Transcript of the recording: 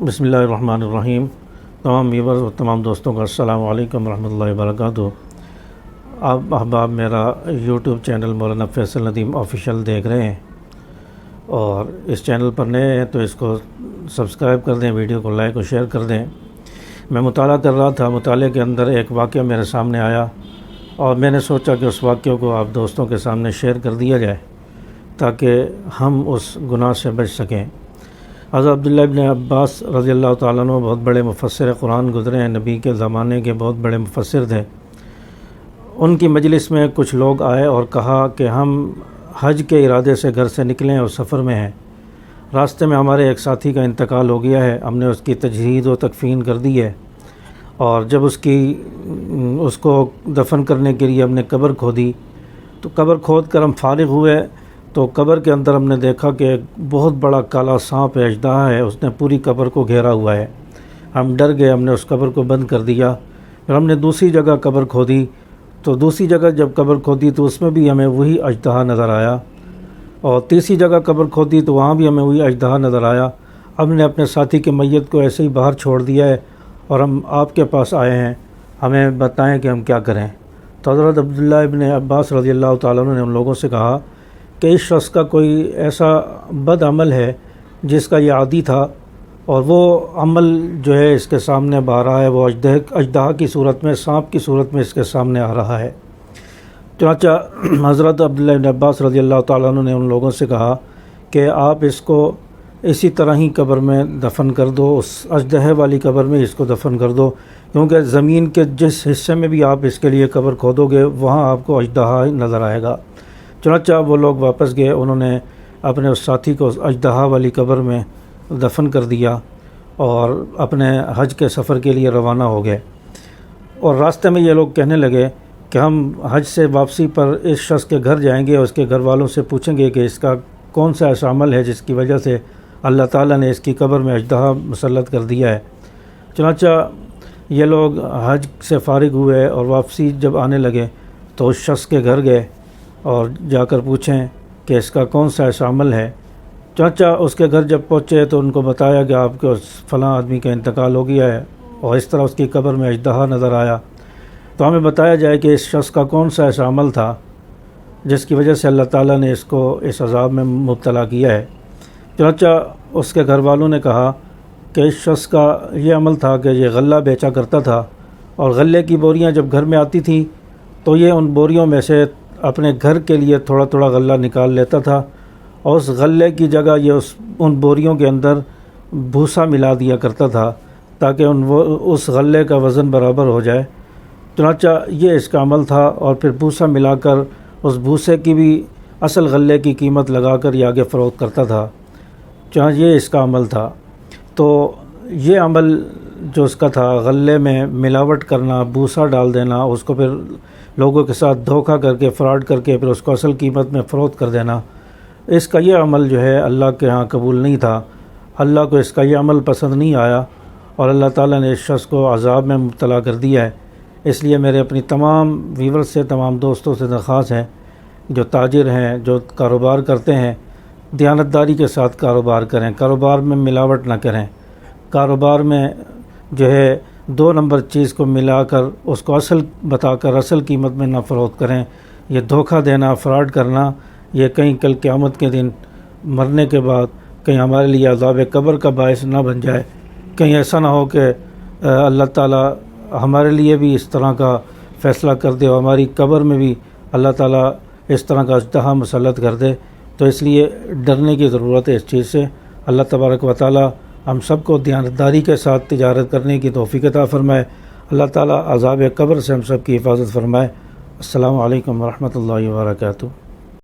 بسم اللہ الرحمن الرحیم۔ تمام ویورز اور تمام دوستوں کا السلام علیکم ورحمۃ اللہ وبرکاتہ۔ آپ احباب میرا یوٹیوب چینل مولانا فیصل ندیم آفیشیل دیکھ رہے ہیں، اور اس چینل پر نئے ہیں تو اس کو سبسکرائب کر دیں، ویڈیو کو لائک اور شیئر کر دیں۔ میں مطالعہ کر رہا تھا، مطالعے کے اندر ایک واقعہ میرے سامنے آیا اور میں نے سوچا کہ اس واقعے کو آپ دوستوں کے سامنے شیئر کر دیا جائے تاکہ ہم اس گناہ سے بچ سکیں۔ حضرت عبداللہ ابن عباس رضی اللہ تعالیٰ عنہ بہت بڑے مفسر قرآن گزرے ہیں، نبی کے زمانے کے بہت بڑے مفسر تھے۔ ان کی مجلس میں کچھ لوگ آئے اور کہا کہ ہم حج کے ارادے سے گھر سے نکلیں اور سفر میں ہیں، راستے میں ہمارے ایک ساتھی کا انتقال ہو گیا ہے، ہم نے اس کی تجہیز و تکفین کر دی ہے، اور جب اس کو دفن کرنے کے لیے ہم نے قبر کھودی تو قبر کھود کر ہم فارغ ہوئے تو قبر کے اندر ہم نے دیکھا کہ ایک بہت بڑا کالا سانپ اژدہا ہے، اس نے پوری قبر کو گھیرا ہوا ہے۔ ہم ڈر گئے، ہم نے اس قبر کو بند کر دیا۔ پھر ہم نے دوسری جگہ قبر کھودی تو دوسری جگہ جب قبر کھودی تو اس میں بھی ہمیں وہی اژدہا نظر آیا، اور تیسری جگہ قبر کھودی تو وہاں بھی ہمیں وہی اژدہا نظر آیا۔ ہم نے اپنے ساتھی کی میت کو ایسے ہی باہر چھوڑ دیا ہے اور ہم آپ کے پاس آئے ہیں، ہمیں بتائیں کہ ہم کیا کریں۔ تو حضرت عبداللہ ابن عباس رضی اللہ تعالیٰ عنہ نے ان لوگوں سے کہا کہ اس شخص کا کوئی ایسا بد عمل ہے جس کا یہ عادی تھا، اور وہ عمل جو ہے اس کے سامنے اب آ رہا ہے، وہ اژدہا کی صورت میں، سانپ کی صورت میں اس کے سامنے آ رہا ہے۔ چنانچہ حضرت عبداللہ ابن عباس رضی اللہ تعالیٰ عنہ نے ان لوگوں سے کہا کہ آپ اس کو اسی طرح ہی قبر میں دفن کر دو، اس اژدہے والی قبر میں اس کو دفن کر دو، کیونکہ زمین کے جس حصے میں بھی آپ اس کے لیے قبر کھودو گے وہاں آپ کو اژدہا نظر آئے گا۔ چنانچہ وہ لوگ واپس گئے، انہوں نے اپنے اس ساتھی کو اژدہا والی قبر میں دفن کر دیا اور اپنے حج کے سفر کے لیے روانہ ہو گئے۔ اور راستے میں یہ لوگ کہنے لگے کہ ہم حج سے واپسی پر اس شخص کے گھر جائیں گے اور اس کے گھر والوں سے پوچھیں گے کہ اس کا کون سا ایسا عمل ہے جس کی وجہ سے اللہ تعالیٰ نے اس کی قبر میں اژدہا مسلط کر دیا ہے۔ چنانچہ یہ لوگ حج سے فارغ ہوئے اور واپسی جب آنے لگے تو اس شخص کے گھر گئے اور جا کر پوچھیں کہ اس کا کون سا ایسا عمل ہے۔ چنانچہ اس کے گھر جب پہنچے تو ان کو بتایا کہ آپ کے اس فلاں آدمی کا انتقال ہو گیا ہے، اور اس طرح اس کی قبر میں اژدہا نظر آیا، تو ہمیں بتایا جائے کہ اس شخص کا کون سا ایسا عمل تھا جس کی وجہ سے اللہ تعالیٰ نے اس کو اس عذاب میں مبتلا کیا ہے۔ چنانچہ اس کے گھر والوں نے کہا کہ اس شخص کا یہ عمل تھا کہ یہ غلہ بیچا کرتا تھا، اور غلے کی بوریاں جب گھر میں آتی تھیں تو یہ ان بوریوں میں سے اپنے گھر کے لیے تھوڑا تھوڑا غلہ نکال لیتا تھا، اور اس غلے کی جگہ یہ ان بوریوں کے اندر بھوسا ملا دیا کرتا تھا تاکہ اس غلے کا وزن برابر ہو جائے۔ چنانچہ یہ اس کا عمل تھا، اور پھر بھوسا ملا کر اس بھوسے کی بھی اصل غلے کی قیمت لگا کر یہ آگے فروخت کرتا تھا۔ چنانچہ یہ اس کا عمل تھا۔ تو یہ عمل جو اس کا تھا، غلے میں ملاوٹ کرنا، بھوسا ڈال دینا، اس کو پھر لوگوں کے ساتھ دھوکہ کر کے، فراڈ کر کے پھر اس کو اصل قیمت میں فروخت کر دینا، اس کا یہ عمل جو ہے اللہ کے ہاں قبول نہیں تھا۔ اللہ کو اس کا یہ عمل پسند نہیں آیا، اور اللہ تعالیٰ نے اس شخص کو عذاب میں مبتلا کر دیا ہے۔ اس لیے میرے اپنی تمام ویورز سے، تمام دوستوں سے درخواست ہے، جو تاجر ہیں، جو کاروبار کرتے ہیں، دیانتداری کے ساتھ کاروبار کریں، کاروبار میں ملاوٹ نہ کریں، کاروبار میں جو ہے 2 نمبر چیز کو ملا کر اس کو اصل بتا کر اصل قیمت میں نہ فروخت کریں۔ یہ دھوکہ دینا، فراڈ کرنا، یہ کہیں کل قیامت کے دن مرنے کے بعد کہیں ہمارے لیے عذاب قبر کا باعث نہ بن جائے، کہیں ایسا نہ ہو کہ اللہ تعالیٰ ہمارے لیے بھی اس طرح کا فیصلہ کر دے اور ہماری قبر میں بھی اللہ تعالیٰ اس طرح کا اژدہا مسلط کر دے۔ تو اس لیے ڈرنے کی ضرورت ہے اس چیز سے۔ اللہ تبارک و تعالیٰ ہم سب کو دیانتداری کے ساتھ تجارت کرنے کی توفیق عطا فرمائے۔ اللہ تعالیٰ عذاب قبر سے ہم سب کی حفاظت فرمائے۔ السلام علیکم ورحمۃ اللہ وبرکاتہ۔